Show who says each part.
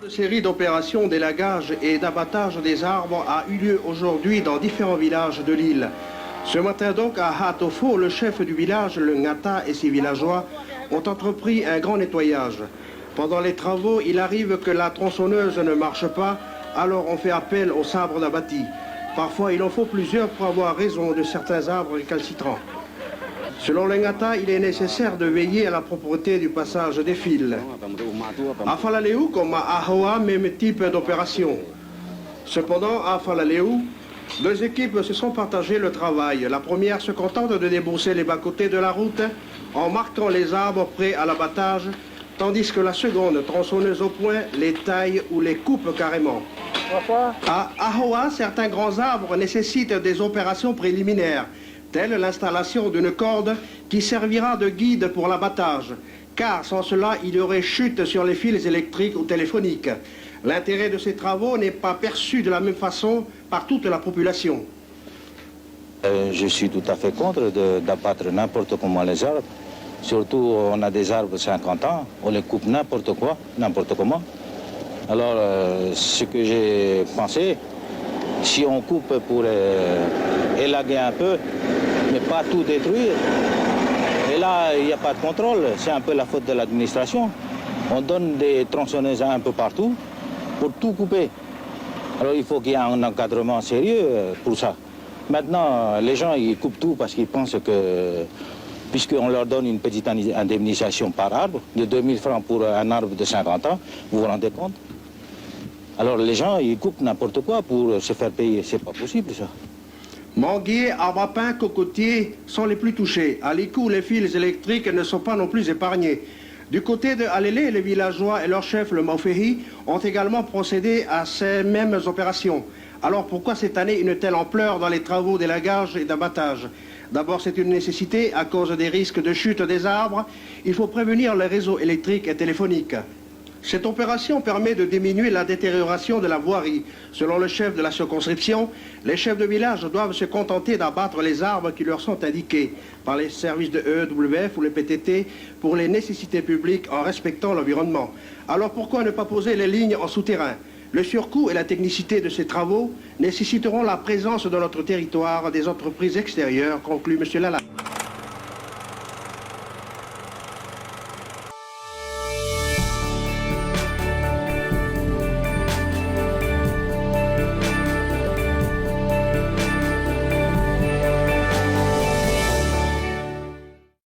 Speaker 1: Une série d'opérations d'élagage et d'abattage des arbres a eu lieu aujourd'hui dans différents villages de l'île. Ce matin donc, à Hatofo, le chef du village, le Ngata, et ses villageois ont entrepris un grand nettoyage. Pendant les travaux, il arrive que la tronçonneuse ne marche pas, alors on fait appel aux sabres d'abattis. Parfois, il en faut plusieurs pour avoir raison de certains arbres récalcitrants. Selon le Ngata, il est nécessaire de veiller à la propreté du passage des fils. À Falaleu, comme à Ahoa, même type d'opération. Cependant, à Falaleu, deux équipes se sont partagées le travail. La première se contente de débourser les bas-côtés de la route en marquant les arbres prêts à l'abattage, tandis que la seconde, tronçonneuse au point, les taille ou les coupe carrément. À Ahoa, certains grands arbres nécessitent des opérations préliminaires, telle l'installation d'une corde qui servira de guide pour l'abattage, car sans cela, il y aurait chute sur les fils électriques ou téléphoniques. L'intérêt de ces travaux n'est pas perçu de la même façon par toute la population.
Speaker 2: Je suis tout à fait contre d'abattre n'importe comment les arbres. Surtout, on a des arbres de 50 ans, on les coupe n'importe quoi, n'importe comment. Alors, ce que j'ai pensé, si on coupe pour élaguer un peu, mais pas tout détruire, et là, il n'y a pas de contrôle, c'est un peu la faute de l'administration. On donne des tronçonneuses un peu partout pour tout couper. Alors, il faut qu'il y ait un encadrement sérieux pour ça. Maintenant, les gens, ils coupent tout parce qu'ils pensent que, puisqu'on leur donne une petite indemnisation par arbre, de 2000 francs pour un arbre de 50 ans, vous vous rendez compte? Alors les gens, ils coupent n'importe quoi pour se faire payer, c'est pas possible ça.
Speaker 1: Manguiers, arbres à pin, cocotiers sont les plus touchés. À Likou, les fils électriques ne sont pas non plus épargnés. Du côté de Alélé, les villageois et leur chef, le Maufehi, ont également procédé à ces mêmes opérations. Alors pourquoi cette année une telle ampleur dans les travaux d'élagage et d'abattage? D'abord, c'est une nécessité à cause des risques de chute des arbres. Il faut prévenir les réseaux électriques et téléphoniques. Cette opération permet de diminuer la détérioration de la voirie. Selon le chef de la circonscription, les chefs de village doivent se contenter d'abattre les arbres qui leur sont indiqués par les services de EWF ou le PTT pour les nécessités publiques en respectant l'environnement. Alors pourquoi ne pas poser les lignes en souterrain? Le surcoût et la technicité de ces travaux nécessiteront la présence dans notre territoire des entreprises extérieures, conclut M. Lala.